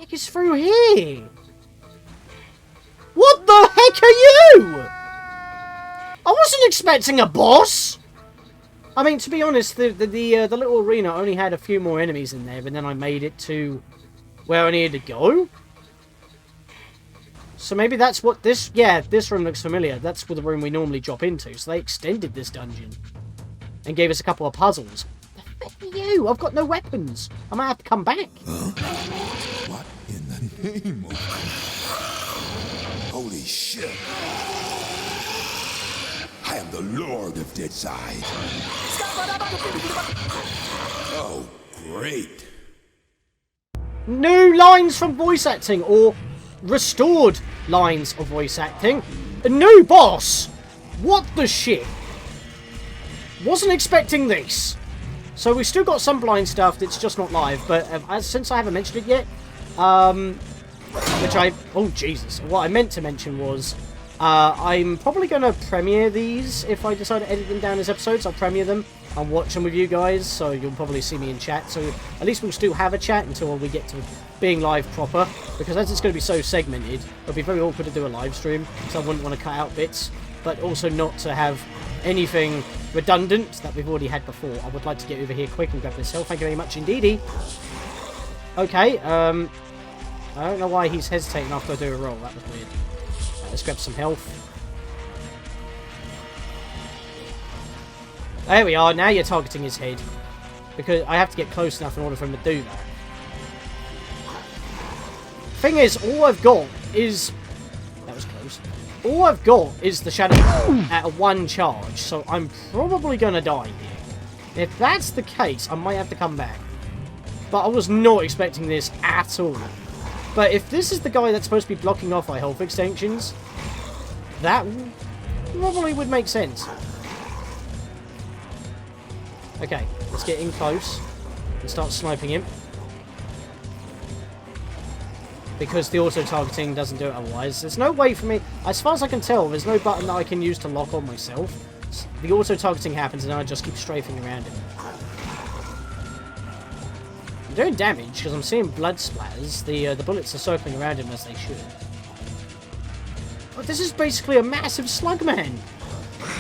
heck is through here? What the heck are you? I wasn't expecting a boss. I mean, to be honest, the little arena only had a few more enemies in there, but then I made it to where I needed to go. So maybe that's what this... Yeah, this room looks familiar. That's the room we normally drop into. So they extended this dungeon and gave us a couple of puzzles. The heck are you? I've got no weapons. I might have to come back. What in the name of... Holy shit. I am the Lord of Deadside. Oh, great. New lines from voice acting, or restored lines of voice acting. A new boss! What the shit? Wasn't expecting this. So we've still got some blind stuff that's just not live, but since I haven't mentioned it yet, which I... Oh, Jesus. What I meant to mention was, I'm probably going to premiere these. If I decide to edit them down as episodes, I'll premiere them and watch them with you guys, so you'll probably see me in chat. So at least we'll still have a chat until we get to being live proper, because as it's going to be so segmented, it'll be very awkward to do a live stream, so I wouldn't want to cut out bits, but also not to have anything redundant that we've already had before. I would like to get over here quick and grab this health. Thank you very much indeedy. Okay, I don't know why he's hesitating after I do a roll. That was weird. Right, let's grab some health. There we are. Now you're targeting his head. Because I have to get close enough in order for him to do that. Thing is, all I've got is... That was close. All I've got is the shadow at a 1 charge. So I'm probably going to die here. If that's the case, I might have to come back. But I was not expecting this at all. But if this is the guy that's supposed to be blocking off our health extensions, that probably would make sense. Okay, let's get in close and start sniping him. Because the auto-targeting doesn't do it otherwise. There's no way for me... As far as I can tell, there's no button that I can use to lock on myself. The auto-targeting happens and I just keep strafing around him. I'm doing damage because I'm seeing blood splatters. The bullets are circling around him as they should. But this is basically a massive slug man.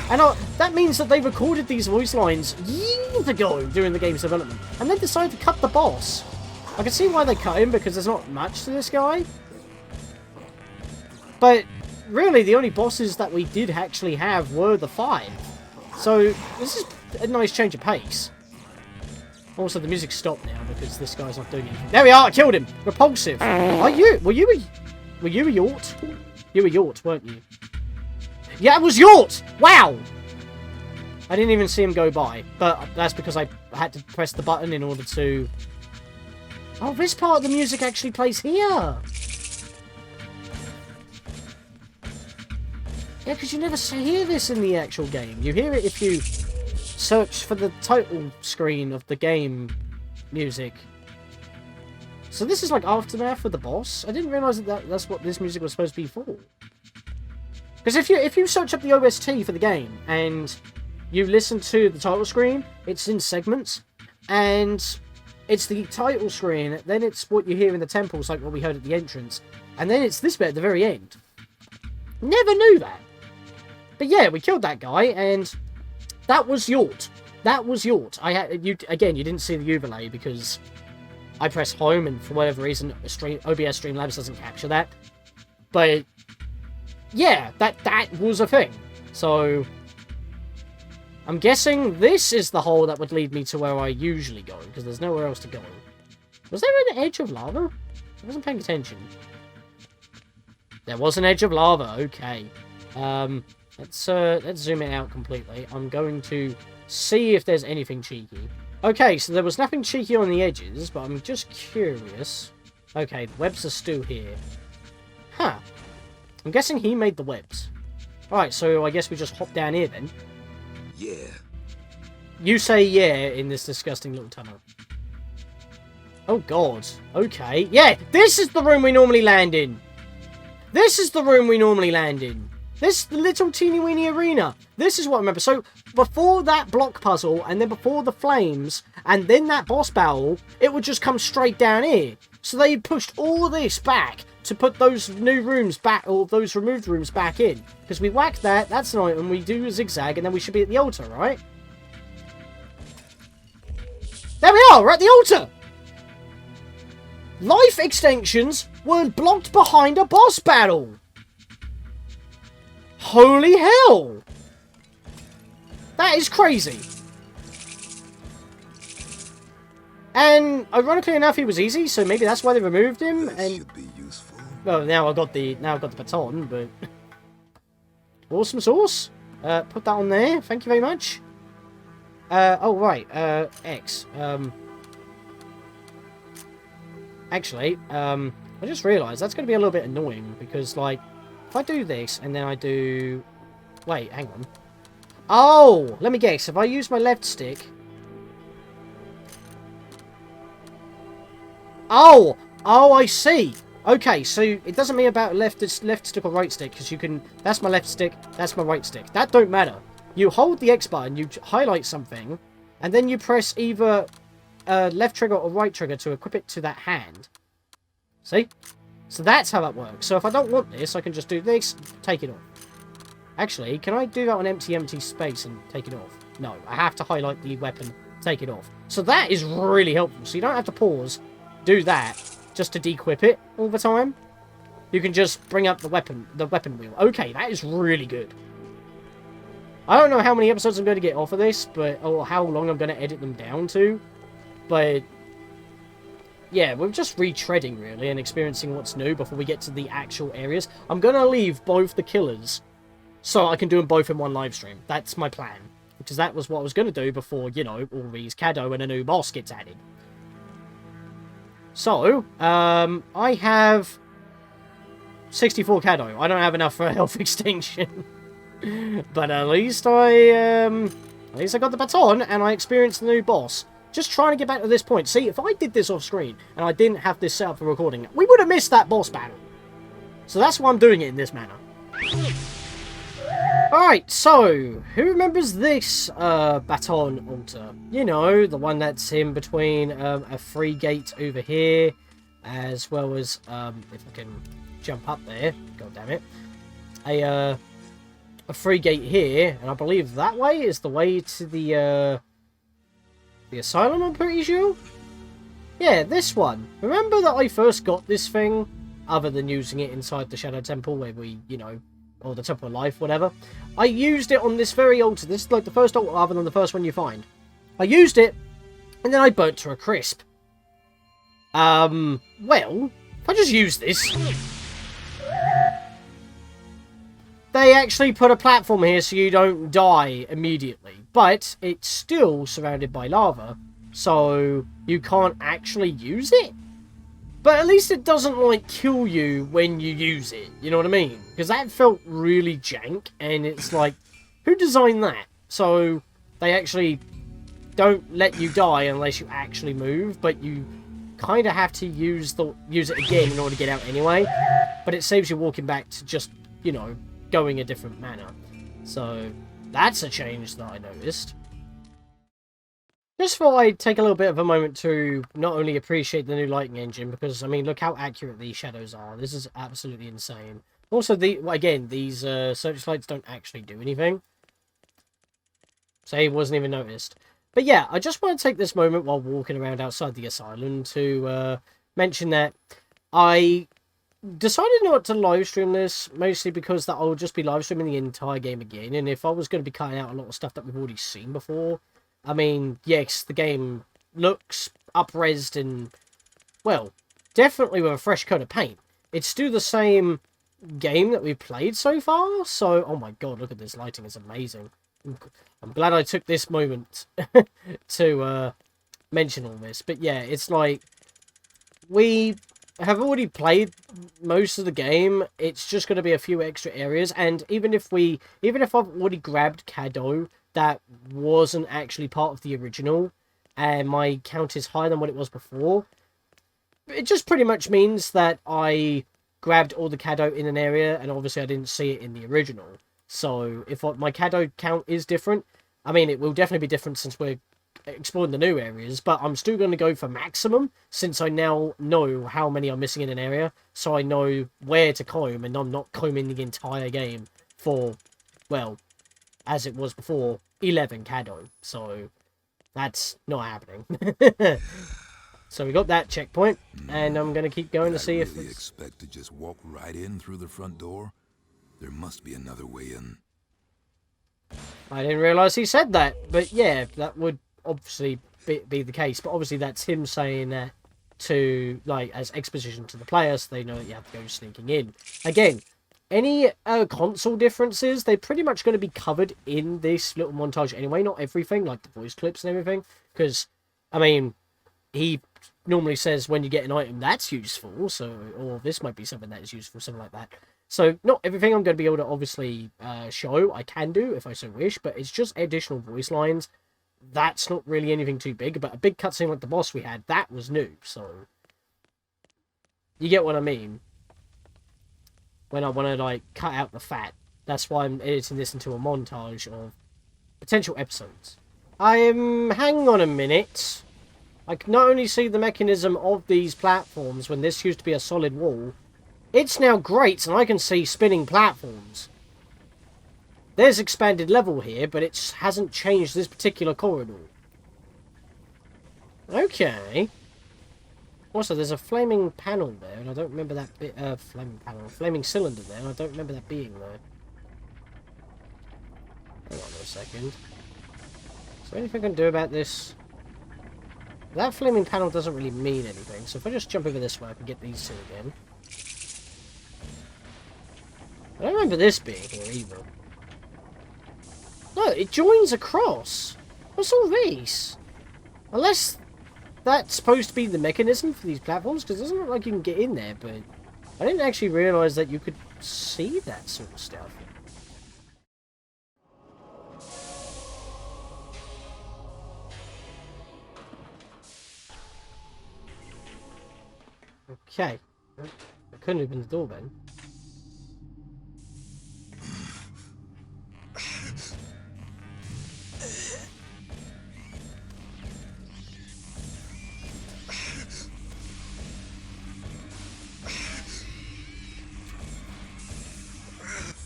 And that means that they recorded these voice lines years ago during the game's development. And then decided to cut the boss. I can see why they cut him, because there's not much to this guy. But really, the only bosses that we did actually have were the 5. So this is a nice change of pace. Also, the music stopped now because this guy's not doing anything. There we are! I killed him! Repulsive! Are you? Were you a Yort? You were Yort, weren't you? Yeah, it was Yort! Wow! I didn't even see him go by. But that's because I had to press the button in order to... Oh, this part of the music actually plays here! Yeah, because you never hear this in the actual game. You hear it if you search for the title screen of the game music. So this is like aftermath for the boss? I didn't realise that's what this music was supposed to be for. Because if you search up the OST for the game, and you listen to the title screen, it's in segments, and it's the title screen, then it's what you hear in the temples, like what we heard at the entrance, and then it's this bit at the very end. Never knew that. But yeah, we killed that guy, and that was Yort. That was Yort. Again, you didn't see the overlay because I pressed home, and for whatever reason, OBS Streamlabs doesn't capture that. But yeah, that was a thing. So I'm guessing this is the hole that would lead me to where I usually go, because there's nowhere else to go. Was there an edge of lava? I wasn't paying attention. There was an edge of lava, okay. Let's zoom it out completely. I'm going to see if there's anything cheeky. Okay, so there was nothing cheeky on the edges, but I'm just curious. Okay, the webs are still here. Huh. I'm guessing he made the webs. Alright, so I guess we just hop down here then. Yeah. You say yeah in this disgusting little tunnel. Oh god. Okay. Yeah, this is the room we normally land in. This is the room we normally land in. This little teeny weeny arena. This is what I remember. So, before that block puzzle, and then before the flames, and then that boss battle, it would just come straight down here. So they pushed all this back to put those new rooms back, or those removed rooms back in. Because we whack that, that's an item, we do a zigzag, and then we should be at the altar, right? There we are, we're at the altar! Life extensions were blocked behind a boss battle! Holy hell! That is crazy. And ironically enough, he was easy, so maybe that's why they removed him. This And should be useful. well, now I've got the baton, but awesome sauce. Put that on there. Thank you very much. Oh right. X. Actually, I just realised that's going to be a little bit annoying because, like, if I do this and then I do, wait, hang on. Oh, let me guess. If I use my left stick. Oh, I see. Okay, so it doesn't mean about left stick or right stick, because you can... That's my left stick, that's my right stick. That don't matter. You hold the X button, you highlight something, and then you press either left trigger or right trigger to equip it to that hand. See? So that's how that works. So if I don't want this, I can just do this, take it off. Actually, can I do that on empty space and take it off? No, I have to highlight the weapon, take it off. So that is really helpful. So you don't have to pause, do that, just to dequip it all the time. You can just bring up the weapon wheel. Okay, that is really good. I don't know how many episodes I'm going to get off of this, but or how long I'm going to edit them down to. But yeah, we're just retreading really and experiencing what's new before we get to the actual areas. I'm going to leave both the killers so I can do them both in one live stream. That's my plan. Because that was what I was going to do before, you know, all these Cado and a new boss gets added. So, I have 64 Cado. I don't have enough for a health extinction. But at least I got the baton and I experienced the new boss. Just trying to get back to this point. See, if I did this off screen and I didn't have this set up for recording, we would have missed that boss battle. So that's why I'm doing it in this manner. Alright, so, who remembers this baton altar? You know, the one that's in between a free gate over here, as well as, if I can jump up there, god damn it, a free gate here, and I believe that way is the way to the asylum, I'm pretty sure? Yeah, this one. Remember that I first got this thing, other than using it inside the Shadow Temple where we, you know, or the Temple of Life, whatever. I used it on this very altar. This is like the first altar other than the first one you find. I used it, and then I burnt to a crisp. Well, if I just use this... They actually put a platform here so you don't die immediately. But it's still surrounded by lava, so you can't actually use it. But at least it doesn't, like, kill you when you use it. You know what I mean? Because that felt really jank, and it's like, who designed that? So, they actually don't let you die unless you actually move, but you kind of have to use it again in order to get out anyway. But it saves you walking back to just, you know, going a different manner. So, that's a change that I noticed. Just thought I'd take a little bit of a moment to not only appreciate the new lighting engine, because, I mean, look how accurate these shadows are. This is absolutely insane. Also, again, these searchlights don't actually do anything. So it wasn't even noticed. But yeah, I just want to take this moment while walking around outside the asylum to mention that I decided not to live stream this, mostly because that I'll just be live streaming the entire game again, and if I was going to be cutting out a lot of stuff that we've already seen before, I mean, yes, the game looks up-resed and, well, definitely with a fresh coat of paint. It's still the same game that we've played so far, so, oh my god, look at this lighting, it's amazing. I'm glad I took this moment to mention all this, but yeah, it's like, we have already played most of the game. It's just going to be a few extra areas, and even if I've already grabbed Cado that wasn't actually part of the original, and my count is higher than what it was before, it just pretty much means that I grabbed all the Cado in an area, and obviously I didn't see it in the original. So if my Cado count is different, I mean, it will definitely be different since we're exploring the new areas, but I'm still going to go for maximum, since I now know how many I'm missing in an area, so I know where to comb, and I'm not combing the entire game for, well, as it was before, 11 Cado. So, that's not happening. So we got that checkpoint, and I'm going to keep going to see if really expect to just walk right in through the front door? There must be another way in. I didn't realise he said that, but yeah, that would obviously be the case. But obviously that's him saying that to, like, as exposition to the players, so they know that you have to go sneaking in. Again, any console differences, they're pretty much going to be covered in this little montage anyway. Not everything, like the voice clips and everything, because, I mean, he normally says when you get an item that's useful, so, or this might be something that is useful, something like that. So, not everything I'm going to be able to obviously show. I can do, if I so wish, but it's just additional voice lines. That's not really anything too big, but a big cutscene like the boss we had, that was new, so... You get what I mean? When I want to, like, cut out the fat. That's why I'm editing this into a montage of potential episodes. Hang on a minute. I can not only see the mechanism of these platforms when this used to be a solid wall, it's now great and I can see spinning platforms. There's expanded level here, but it hasn't changed this particular corridor. Okay. Also, there's a flaming panel there, and I don't remember that bit. Flaming cylinder there, and I don't remember that being there. Hang on a second. Is there anything I can do about this? That flaming panel doesn't really mean anything, so if I just jump over this way, I can get these two again. I don't remember this being here either. No, it joins across. What's all these? Unless that's supposed to be the mechanism for these platforms, because it doesn't look like you can get in there, but I didn't actually realise that you could see that sort of stuff. Okay. I couldn't open the door then.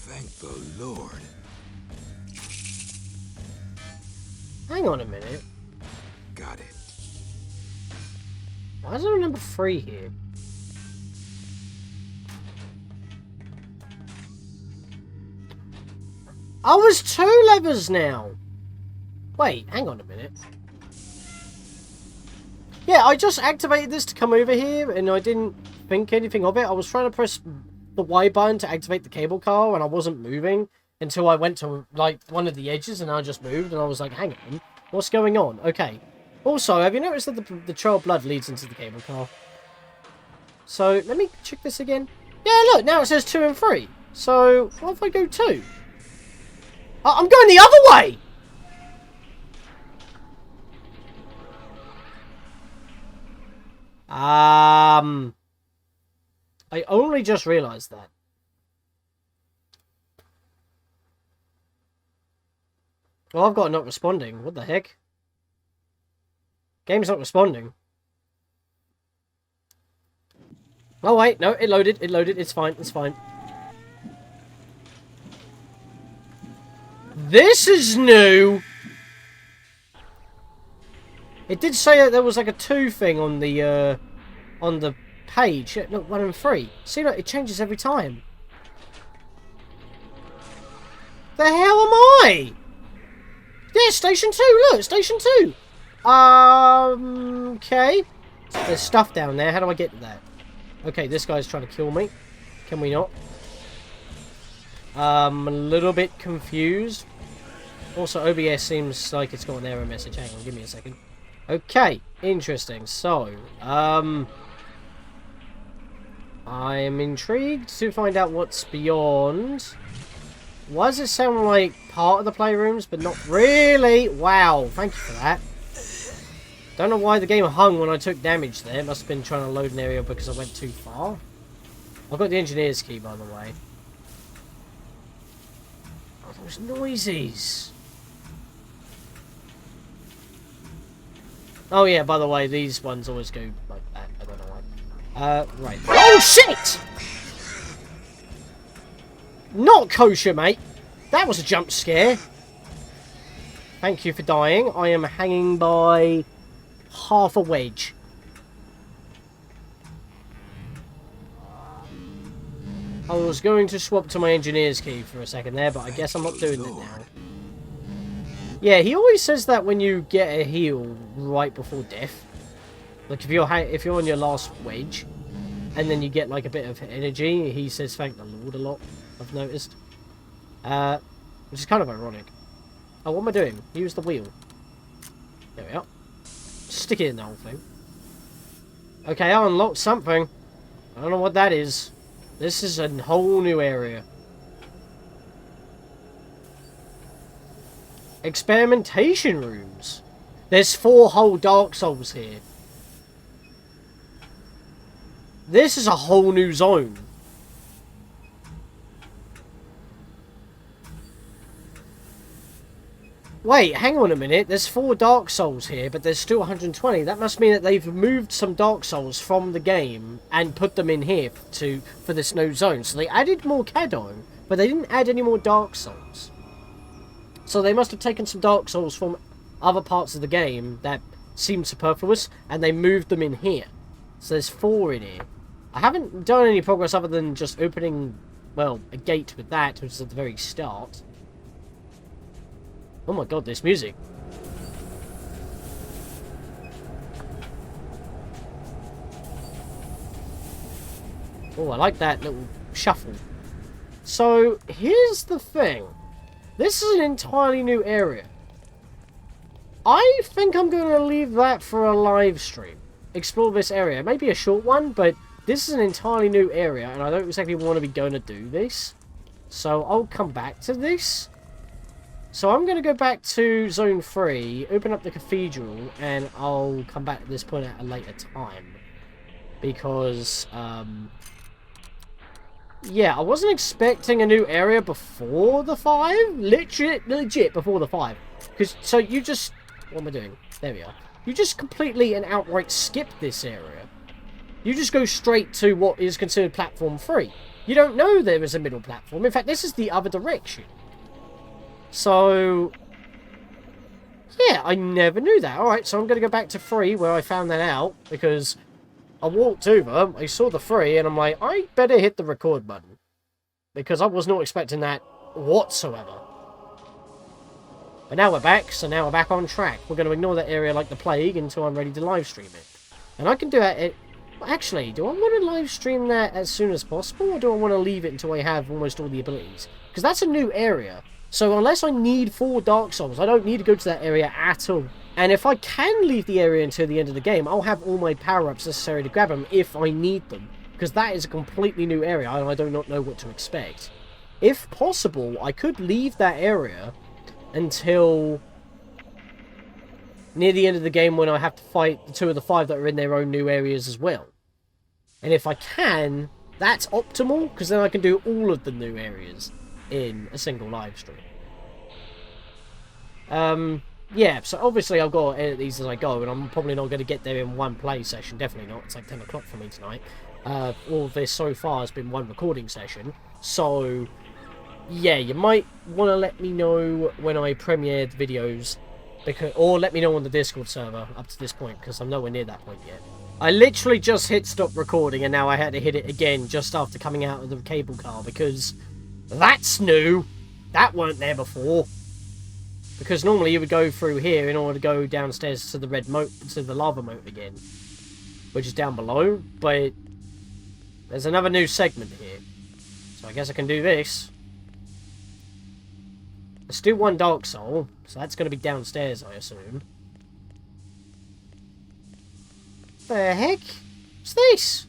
Thank the Lord. Hang on a minute. Got it. Why is there a number 3 here? Oh, there's 2 levers now! Wait, hang on a minute. Yeah, I just activated this to come over here, and I didn't think anything of it. I was trying to press the Y button to activate the cable car, and I wasn't moving until I went to, like, one of the edges, and I just moved, and I was like, hang on, what's going on? Okay. Also, have you noticed that the trail of blood leads into the cable car? So, let me check this again. Yeah, look, now it says 2 and 3. So, what if I go 2? I'm going the other way! I only just realised that. Well, I've got not responding. What the heck? Game's not responding. Oh, wait. No, it loaded. It loaded. It's fine. It's fine. This is new! It did say that there was like a 2 thing on the page. Yeah, look, 1 and 3. See, look, it changes every time. The hell am I? Yeah, station 2. Look, station 2. Okay. There's stuff down there. How do I get to that? Okay, this guy's trying to kill me. Can we not? A little bit confused. Also, OBS seems like it's got an error message. Hang on, give me a second. Okay, interesting. So, I am intrigued to find out what's beyond. Why does it sound like part of the playrooms, but not really? Wow, thank you for that. Don't know why the game hung when I took damage there. It must have been trying to load an area because I went too far. I've got the engineer's key, by the way. Oh, those noises. Oh yeah, by the way, these ones always go like that. I don't know why. Right. Oh shit! Not kosher, mate. That was a jump scare. Thank you for dying. I am hanging by half a wedge. I was going to swap to my engineer's key for a second there, but I guess I'm not doing it now. Yeah, he always says that when you get a heal right before death. Like if you're on your last wedge, and then you get like a bit of energy, he says thank the Lord a lot, I've noticed. Which is kind of ironic. Oh, what am I doing? Use the wheel. There we are. Stick it in the whole thing. Okay, I unlocked something. I don't know what that is. This is a whole new area. Experimentation rooms. There's 4 whole Dark Souls here. This is a whole new zone. Wait, hang on a minute. There's 4 Dark Souls here, but there's still 120. That must mean that they've moved some Dark Souls from the game and put them in here for this new zone. So they added more Cadon, but they didn't add any more Dark Souls. So they must have taken some Dark Souls from other parts of the game that seemed superfluous, and they moved them in here. So there's 4 in here. I haven't done any progress other than just opening, well, a gate with that, which is at the very start. Oh my god, this music. Oh, I like that little shuffle. So, here's the thing. This is an entirely new area. I think I'm going to leave that for a live stream. Explore this area. Maybe a short one, but this is an entirely new area, and I don't exactly want to be going to do this. So, I'll come back to this. So I'm going to go back to Zone 3, open up the Cathedral, and I'll come back to this point at a later time. Because, yeah, I wasn't expecting a new area before the 5. Legit before the 5. Because, so you just... What am I doing? There we are. You just completely and outright skip this area. You just go straight to what is considered Platform 3. You don't know there is a middle platform. In fact, this is the other direction. So, yeah, I never knew that. Alright, so I'm going to go back to 3 where I found that out, because I walked over, I saw the 3, and I'm like, I better hit the record button. Because I was not expecting that whatsoever. But now we're back, so now we're back on track. We're going to ignore that area like the plague until I'm ready to live stream it. And I can do that... Actually, do I want to live stream that as soon as possible, or do I want to leave it until I have almost all the abilities? Because that's a new area. So unless I need 4 Dark Souls, I don't need to go to that area at all. And if I can leave the area until the end of the game, I'll have all my power-ups necessary to grab them if I need them. Because that is a completely new area, and I do not know what to expect. If possible, I could leave that area until near the end of the game when I have to fight the 2 of the 5 that are in their own new areas as well. And if I can, that's optimal, because then I can do all of the new areas in a single live stream. Yeah, so obviously I've got to edit these as I go, and I'm probably not going to get there in one play session, definitely not. It's like 10 o'clock for me tonight. All of this so far has been one recording session, so yeah, you might want to let me know when I premiere the videos, or let me know on the Discord server up to this point, because I'm nowhere near that point yet. I literally just hit stop recording, and now I had to hit it again just after coming out of the cable car, because that's new. That weren't there before. Because normally you would go through here in order to go downstairs to the red moat, to the lava moat again, which is down below. But there's another new segment here, so I guess I can do this. Let's do 1 Dark Soul, so that's going to be downstairs, I assume. The heck? What's this?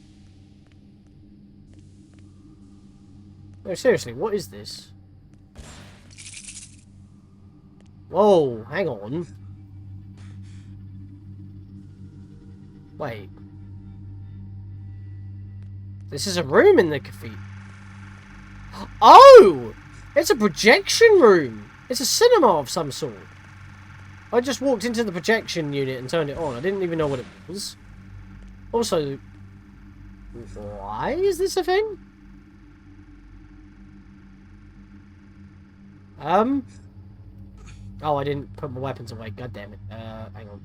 No, seriously, what is this? Whoa, hang on. Wait. This is a room in the cathedral. Oh! It's a projection room! It's a cinema of some sort. I just walked into the projection unit and turned it on. I didn't even know what it was. Also, why is this a thing? Oh, I didn't put my weapons away. God damn it. Hang on.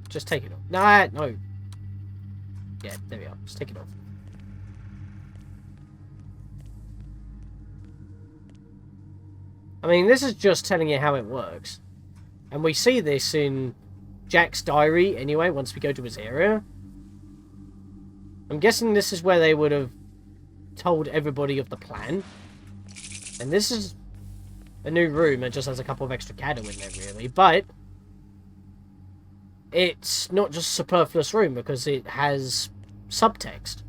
Just take it off. Nah, no. Yeah, there we are. Just take it off. I mean, this is just telling you how it works. And we see this in Jack's diary anyway, once we go to his area. I'm guessing this is where they would have told everybody of the plan. And this is a new room. It just has a couple of extra cado in there, really. But it's not just a superfluous room because it has subtext.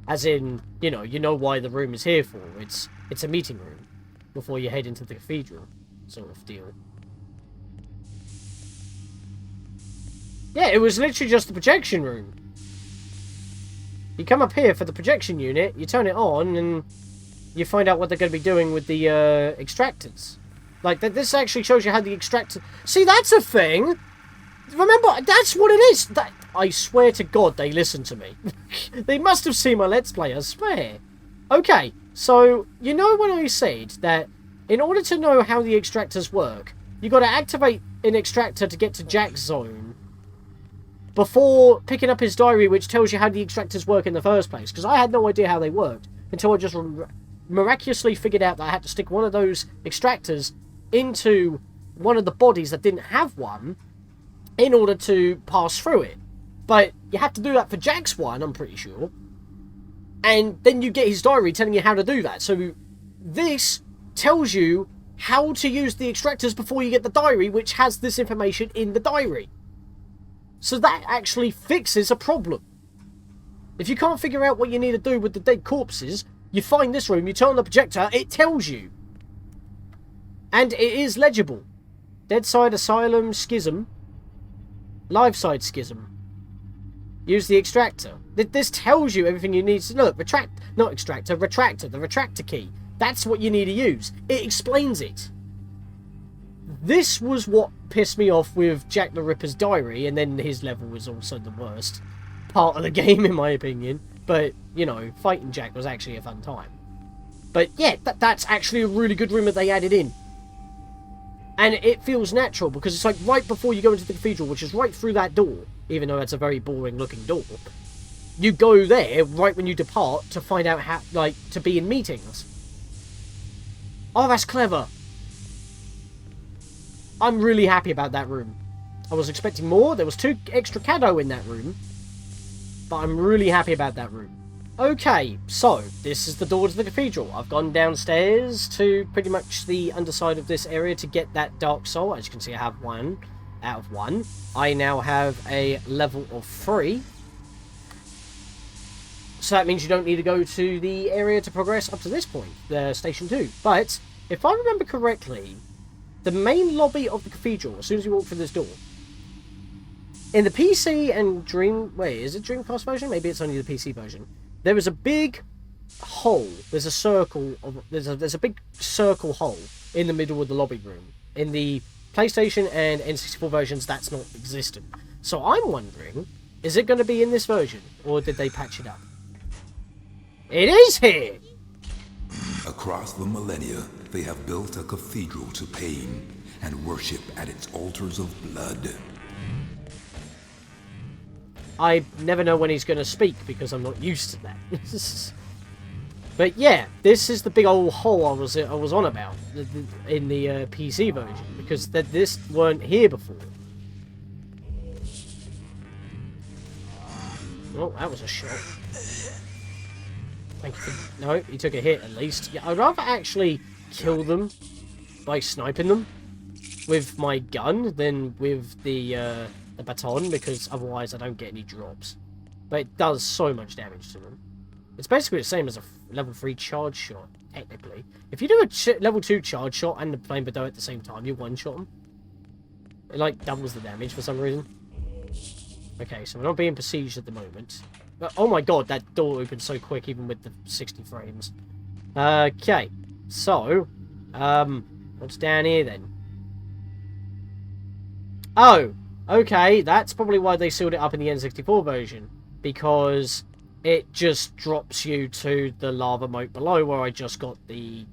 As in, you know why the room is here for. It's a meeting room before you head into the cathedral, sort of deal. Yeah, it was literally just the projection room. You come up here for the projection unit, you turn it on, and you find out what they're going to be doing with the extractors. Like, this actually shows you how the extractor... See, that's a thing! Remember, that's what it is! I swear to God they listen to me. They must have seen my Let's Play, I swear. Okay, so, you know when I said that in order to know how the extractors work, you got to activate an extractor to get to Jack's zone before picking up his diary, which tells you how the extractors work in the first place. Because I had no idea how they worked until I just miraculously figured out that I had to stick one of those extractors into one of the bodies that didn't have one in order to pass through it. But you have to do that for Jack's one, I'm pretty sure. And then you get his diary telling you how to do that. So this tells you how to use the extractors before you get the diary, which has this information in the diary. So that actually fixes a problem. If you can't figure out what you need to do with the dead corpses, you find this room, you turn on the projector, it tells you. And it is legible. Dead side, asylum, schism. Live side, schism. Use the extractor. This tells you everything you need to look. Retractor, the retractor key. That's what you need to use. It explains it. This was what pissed me off with Jack the Ripper's diary, and then his level was also the worst part of the game, in my opinion. But, you know, fighting Jack was actually a fun time. But yeah, that's actually a really good room that they added in. And it feels natural, because it's like right before you go into the cathedral, which is right through that door, even though that's a very boring looking door. You go there right when you depart to find out how, like, to be in meetings. Oh, that's clever. I'm really happy about that room. I was expecting more. There was 2 extra cado in that room. But I'm really happy about that room. Okay, so this is the door to the cathedral. I've gone downstairs to pretty much the underside of this area to get that dark soul. As you can see, I have 1 out of 1. I now have a level of 3. So that means you don't need to go to the area to progress up to this point, the station 2. But if I remember correctly, the main lobby of the cathedral, as soon as you walk through this door, in the PC and Wait, is it Dreamcast version? Maybe it's only the PC version. There is a big hole. There's a circle. There's a big circle hole in the middle of the lobby room. In the PlayStation and N64 versions, that's not existent. So I'm wondering, is it going to be in this version, or did they patch it up? It is here! Across the millennia, they have built a cathedral to pain and worship at its altars of blood. I never know when he's going to speak because I'm not used to that. But yeah, this is the big old hole I was on about in the PC version, because this weren't here before. Oh, that was a shot. Thank you for... No, he took a hit at least. Yeah, I'd rather actually kill them by sniping them with my gun than with the baton, because otherwise I don't get any drops. But it does so much damage to them. It's basically the same as a level 3 charge shot, technically. If you do a level 2 charge shot and the flamethrower at the same time, you one-shot them. It, like, doubles the damage for some reason. Okay, so we're not being besieged at the moment. But, oh my god, that door opened so quick, even with the 60 frames. Okay, so, what's down here then? Oh, okay, that's probably why they sealed it up in the N64 version. Because it just drops you to the lava moat below where I just got the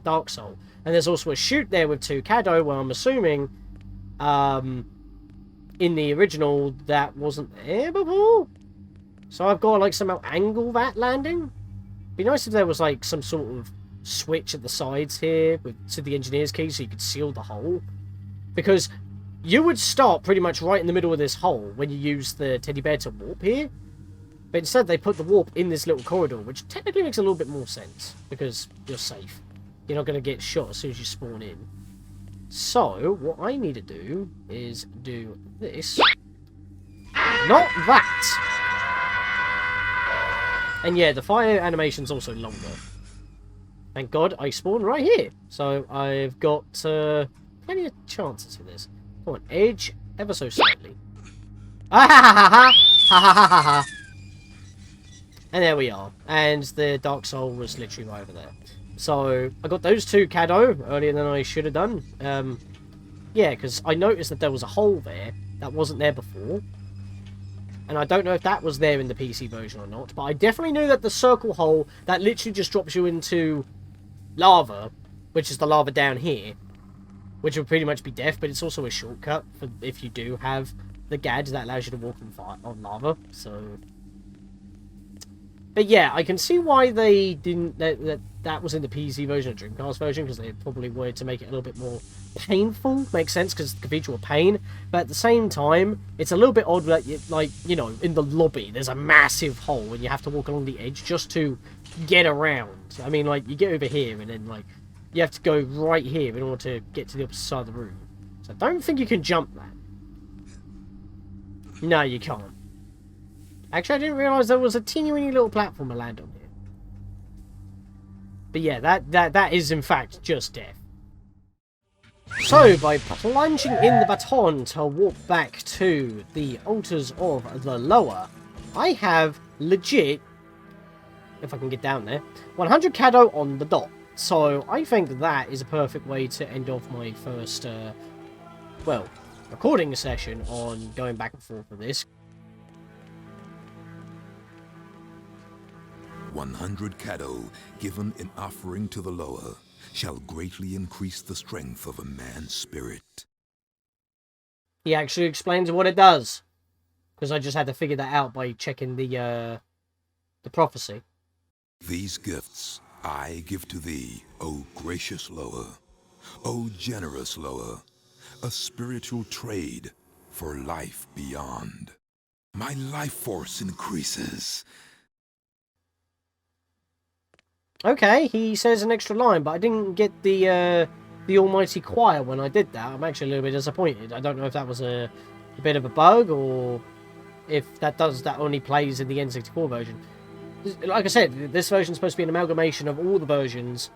Dark Soul. And there's also a chute there with 2 Caddo where I'm assuming in the original that wasn't there before. So I've got to like somehow angle that landing. Be nice if there was like some sort of switch at the sides here to the engineer's key so you could seal the hole. Because you would start pretty much right in the middle of this hole when you use the teddy bear to warp here. But instead they put the warp in this little corridor, which technically makes a little bit more sense. Because you're safe. You're not going to get shot as soon as you spawn in. So, what I need to do is do this. Not that! And yeah, the fire animation's also longer. Thank God I spawned right here. So I've got plenty of chances for this. Come on, edge ever so slightly. Ah ha ha ha ha ha ha ha ha. And there we are. And the Dark Soul was literally right over there. So I got those 2 Caddo earlier than I should have done. Yeah, because I noticed that there was a hole there that wasn't there before. And I don't know if that was there in the PC version or not. But I definitely knew that the circle hole that literally just drops you into lava, which is the lava down here, which would pretty much be death, but it's also a shortcut for if you do have the GAD that allows you to walk on lava. So, but yeah, I can see why they didn't that was in the PC version or Dreamcast version, because they probably wanted to make it a little bit more painful. Makes sense, because the Cathedral of Pain, but at the same time it's a little bit odd that you know, in the lobby there's a massive hole and you have to walk along the edge just to get around. I mean, like, you get over here and then like you have to go right here in order to get to the opposite side of the room. So I don't think you can jump that. No, you can't. Actually, I didn't realise there was a teeny weeny little platform to land on here. But yeah, that is in fact just death. So, by plunging in the baton to walk back to the altars of the lower, I have legit, if I can get down there, 100 Caddo on the dot. So, I think that is a perfect way to end off my first, well, recording session on going back and forth with this. 100 Caddo, given in offering to the lower, shall greatly increase the strength of a man's spirit. He actually explains what it does. Because I just had to figure that out by checking the prophecy. These gifts I give to thee, O gracious lower, O generous lower, a spiritual trade for life beyond. My life force increases. Okay, he says an extra line, but I didn't get the almighty choir when I did that. I'm actually a little bit disappointed. I don't know if that was a bit of a bug, or if that only plays in the N64 version. Like I said, this version is supposed to be an amalgamation of all the versions,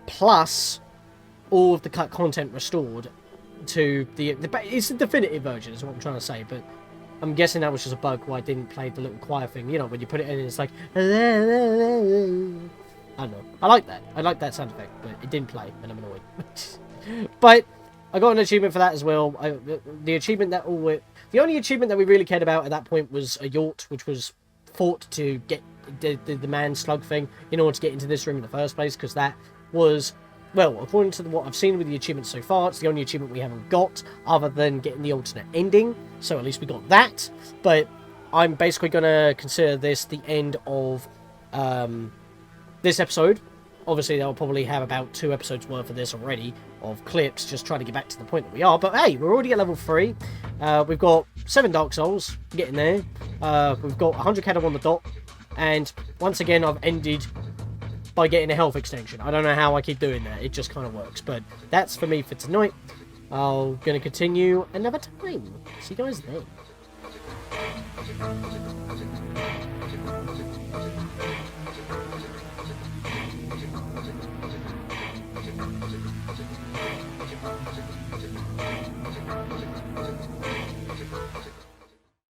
plus all of the cut content restored to it's the definitive version, is what I'm trying to say, but I'm guessing that was just a bug why I didn't play the little choir thing. You know, when you put it in, it's like, I don't know. I like that. I like that sound effect, but it didn't play, and I'm annoyed. But I got an achievement for that as well. The only achievement that we really cared about at that point was a Yort, which was fought to get the man slug thing in order to get into this room in the first place, because that was, well, according to what I've seen with the achievements so far, it's the only achievement we haven't got, other than getting the alternate ending, so at least we got that. But I'm basically going to consider this the end of this episode. Obviously, they'll probably have about 2 episodes worth of this already, of clips, just trying to get back to the point that we are. But hey, we're already at level 3. We've got 7 Dark Souls, getting there. We've got 100 Caddo on the dot. And once again, I've ended by getting a health extension. I don't know how I keep doing that. It just kind of works. But that's for me for tonight. I'm going to continue another time. See you guys then.